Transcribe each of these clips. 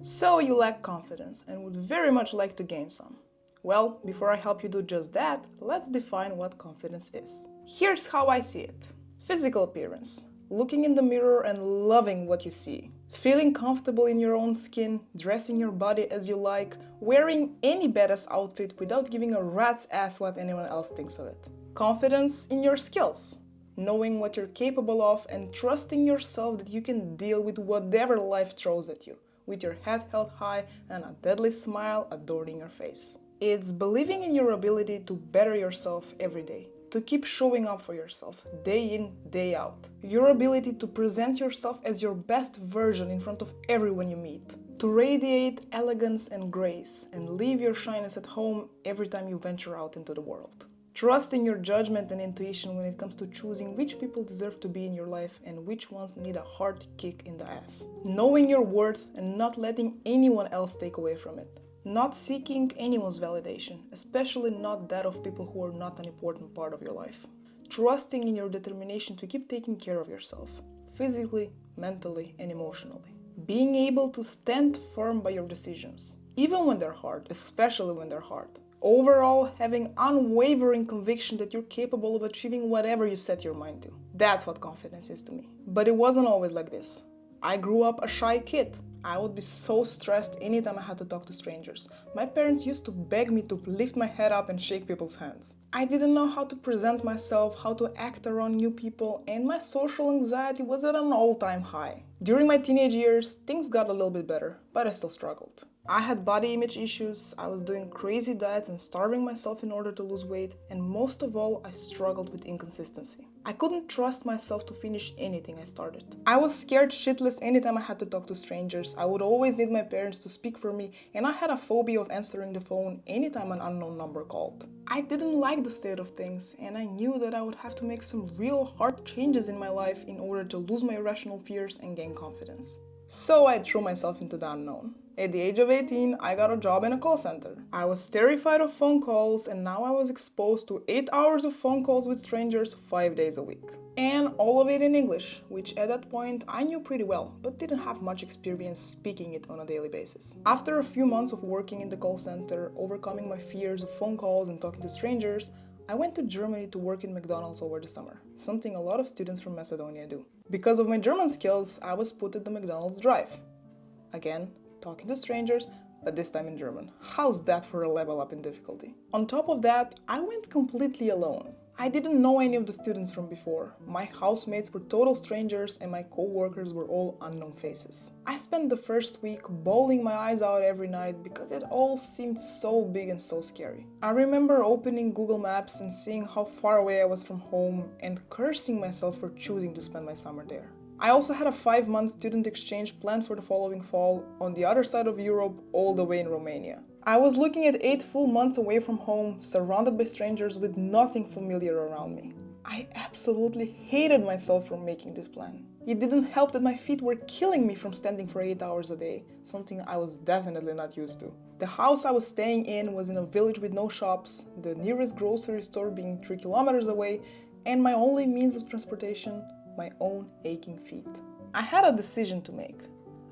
So you lack confidence and would very much like to gain some. Well, before I help you do just that, let's define what confidence is. Here's how I see it. Physical appearance. Looking in the mirror and loving what you see. Feeling comfortable in your own skin, dressing your body as you like, wearing any badass outfit without giving a rat's ass what anyone else thinks of it. Confidence in your skills. Knowing what you're capable of and trusting yourself that you can deal with whatever life throws at you, with your head held high and a deadly smile adorning your face. It's believing in your ability to better yourself every day, to keep showing up for yourself day in, day out. Your ability to present yourself as your best version in front of everyone you meet. To radiate elegance and grace and leave your shyness at home every time you venture out into the world. Trust in your judgment and intuition when it comes to choosing which people deserve to be in your life and which ones need a hard kick in the ass. Knowing your worth and not letting anyone else take away from it. Not seeking anyone's validation, especially not that of people who are not an important part of your life. Trusting in your determination to keep taking care of yourself, physically, mentally, and emotionally. Being able to stand firm by your decisions, even when they're hard, especially when they're hard. Overall, having unwavering conviction that you're capable of achieving whatever you set your mind to. That's what confidence is to me. But it wasn't always like this. I grew up a shy kid. I would be so stressed anytime I had to talk to strangers. My parents used to beg me to lift my head up and shake people's hands. I didn't know how to present myself, how to act around new people, and my social anxiety was at an all-time high. During my teenage years, things got a little bit better, but I still struggled. I had body image issues, I was doing crazy diets and starving myself in order to lose weight, and most of all, I struggled with inconsistency. I couldn't trust myself to finish anything I started. I was scared shitless anytime I had to talk to strangers. I would always need my parents to speak for me, and I had a phobia of answering the phone anytime an unknown number called. I didn't like the state of things, and I knew that I would have to make some real hard changes in my life in order to lose my irrational fears and gain confidence. So I threw myself into the unknown. At the age of 18, I got a job in a call center. I was terrified of phone calls, and now I was exposed to 8 hours of phone calls with strangers 5 days a week. And all of it in English, which at that point I knew pretty well, but didn't have much experience speaking it on a daily basis. After a few months of working in the call center, overcoming my fears of phone calls and talking to strangers, I went to Germany to work in McDonald's over the summer, something a lot of students from Macedonia do. Because of my German skills, I was put at the McDonald's drive. Again, talking to strangers, but this time in German. How's that for a level up in difficulty? On top of that, I went completely alone. I didn't know any of the students from before. My housemates were total strangers and my co-workers were all unknown faces. I spent the first week bawling my eyes out every night because it all seemed so big and so scary. I remember opening Google Maps and seeing how far away I was from home and cursing myself for choosing to spend my summer there. I also had a 5-month student exchange planned for the following fall on the other side of Europe, all the way in Romania. I was looking at 8 full months away from home, surrounded by strangers with nothing familiar around me. I absolutely hated myself for making this plan. It didn't help that my feet were killing me from standing for 8 hours a day, something I was definitely not used to. The house I was staying in was in a village with no shops, the nearest grocery store being 3 kilometers away, and my only means of transportation, my own aching feet. I had a decision to make.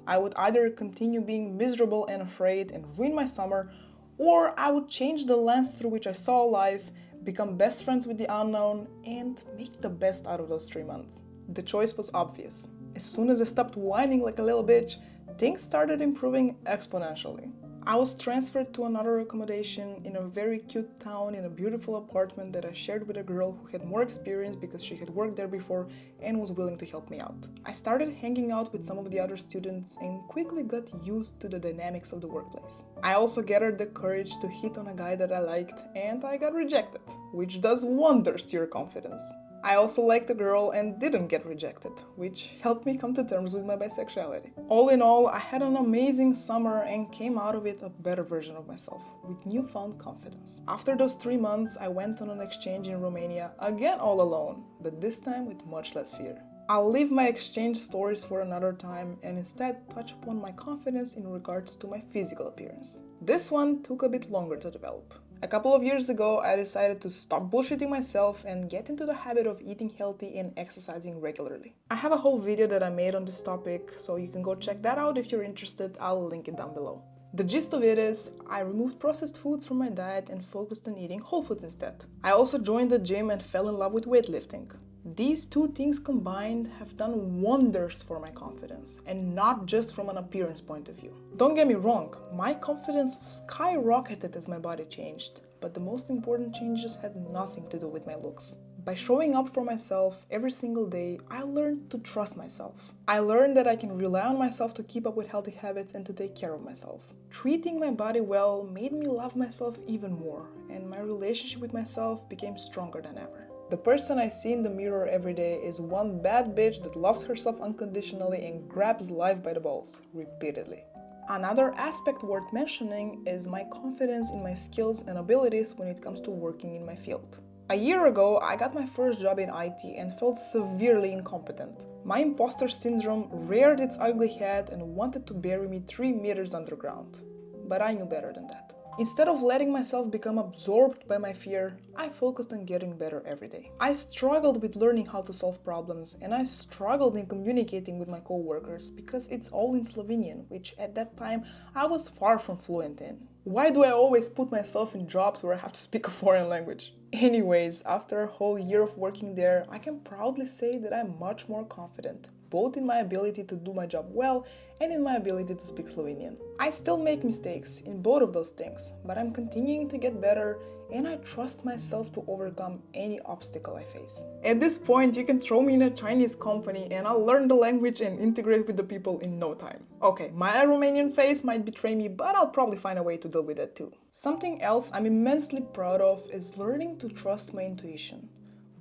I would either continue being miserable and afraid and ruin my summer, or I would change the lens through which I saw life, become best friends with the unknown, and make the best out of those 3 months. The choice was obvious. As soon as I stopped whining like a little bitch, things started improving exponentially. I was transferred to another accommodation in a very cute town in a beautiful apartment that I shared with a girl who had more experience because she had worked there before and was willing to help me out. I started hanging out with some of the other students and quickly got used to the dynamics of the workplace. I also gathered the courage to hit on a guy that I liked, and I got rejected, which does wonders to your confidence. I also liked a girl and didn't get rejected, which helped me come to terms with my bisexuality. All in all, I had an amazing summer and came out of it a better version of myself, with newfound confidence. After those 3 months, I went on an exchange in Romania, again all alone, but this time with much less fear. I'll leave my exchange stories for another time and instead touch upon my confidence in regards to my physical appearance. This one took a bit longer to develop. A couple of years ago, I decided to stop bullshitting myself and get into the habit of eating healthy and exercising regularly. I have a whole video that I made on this topic, so you can go check that out if you're interested. I'll link it down below. The gist of it is, I removed processed foods from my diet and focused on eating whole foods instead. I also joined the gym and fell in love with weightlifting. These two things combined have done wonders for my confidence, and not just from an appearance point of view. Don't get me wrong, my confidence skyrocketed as my body changed, but the most important changes had nothing to do with my looks. By showing up for myself every single day, I learned to trust myself. I learned that I can rely on myself to keep up with healthy habits and to take care of myself. Treating my body well made me love myself even more, and my relationship with myself became stronger than ever. The person I see in the mirror every day is one bad bitch that loves herself unconditionally and grabs life by the balls, repeatedly. Another aspect worth mentioning is my confidence in my skills and abilities when it comes to working in my field. A year ago, I got my first job in IT and felt severely incompetent. My imposter syndrome reared its ugly head and wanted to bury me 3 meters underground. But I knew better than that. Instead of letting myself become absorbed by my fear, I focused on getting better every day. I struggled with learning how to solve problems, and I struggled in communicating with my coworkers because it's all in Slovenian, which at that time I was far from fluent in. Why do I always put myself in jobs where I have to speak a foreign language? Anyways, after a whole year of working there, I can proudly say that I'm much more confident, both in my ability to do my job well and in my ability to speak Slovenian. I still make mistakes in both of those things, but I'm continuing to get better and I trust myself to overcome any obstacle I face. At this point, you can throw me in a Chinese company and I'll learn the language and integrate with the people in no time. Okay, my Romanian face might betray me, but I'll probably find a way to deal with it too. Something else I'm immensely proud of is learning to trust my intuition,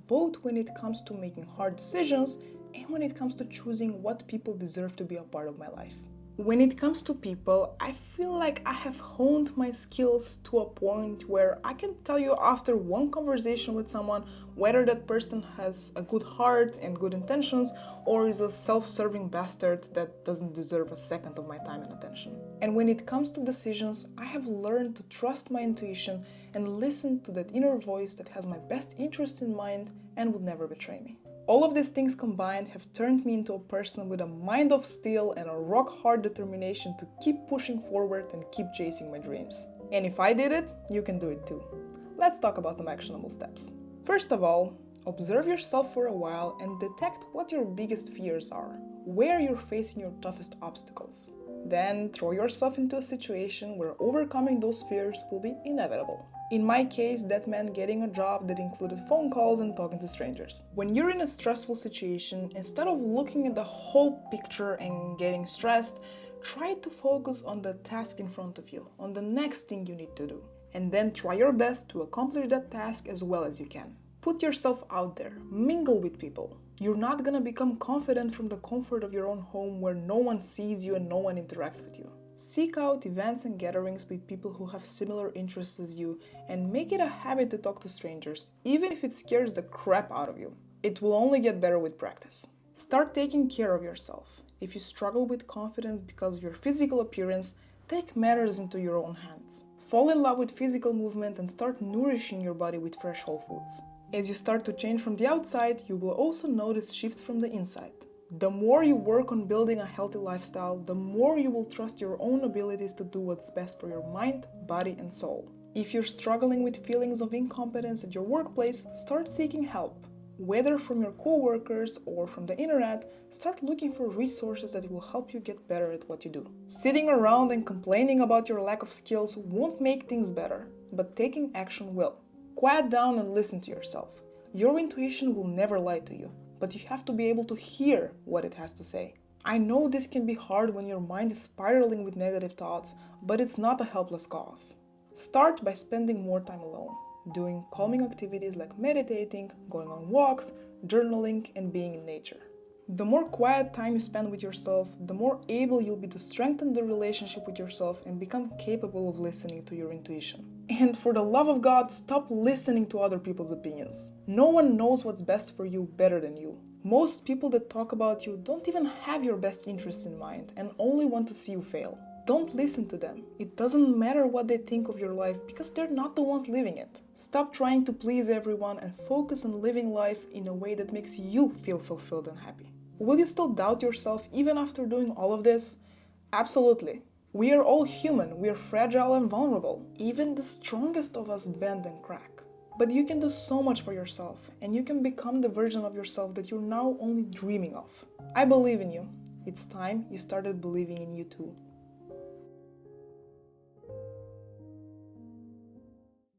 both when it comes to making hard decisions and when it comes to choosing what people deserve to be a part of my life. When it comes to people, I feel like I have honed my skills to a point where I can tell you after one conversation with someone whether that person has a good heart and good intentions or is a self-serving bastard that doesn't deserve a second of my time and attention. And when it comes to decisions, I have learned to trust my intuition and listen to that inner voice that has my best interest in mind and would never betray me. All of these things combined have turned me into a person with a mind of steel and a rock-hard determination to keep pushing forward and keep chasing my dreams. And if I did it, you can do it too. Let's talk about some actionable steps. First of all, observe yourself for a while and detect what your biggest fears are, where you're facing your toughest obstacles. Then throw yourself into a situation where overcoming those fears will be inevitable. In my case, that meant getting a job that included phone calls and talking to strangers. When you're in a stressful situation, instead of looking at the whole picture and getting stressed, try to focus on the task in front of you, on the next thing you need to do. And then try your best to accomplish that task as well as you can. Put yourself out there, mingle with people. You're not gonna become confident from the comfort of your own home where no one sees you and no one interacts with you. Seek out events and gatherings with people who have similar interests as you and make it a habit to talk to strangers, even if it scares the crap out of you. It will only get better with practice. Start taking care of yourself. If you struggle with confidence because of your physical appearance, take matters into your own hands. Fall in love with physical movement and start nourishing your body with fresh whole foods. As you start to change from the outside, you will also notice shifts from the inside. The more you work on building a healthy lifestyle, the more you will trust your own abilities to do what's best for your mind, body, and soul. If you're struggling with feelings of incompetence at your workplace, start seeking help. Whether from your coworkers or from the internet, start looking for resources that will help you get better at what you do. Sitting around and complaining about your lack of skills won't make things better, but taking action will. Quiet down and listen to yourself. Your intuition will never lie to you, but you have to be able to hear what it has to say. I know this can be hard when your mind is spiraling with negative thoughts, but it's not a helpless cause. Start by spending more time alone, doing calming activities like meditating, going on walks, journaling, and being in nature. The more quiet time you spend with yourself, the more able you'll be to strengthen the relationship with yourself and become capable of listening to your intuition. And for the love of God, stop listening to other people's opinions. No one knows what's best for you better than you. Most people that talk about you don't even have your best interests in mind and only want to see you fail. Don't listen to them. It doesn't matter what they think of your life because they're not the ones living it. Stop trying to please everyone and focus on living life in a way that makes you feel fulfilled and happy. Will you still doubt yourself even after doing all of this? Absolutely. We are all human, we are fragile and vulnerable. Even the strongest of us bend and crack. But you can do so much for yourself, and you can become the version of yourself that you're now only dreaming of. I believe in you. It's time you started believing in you too.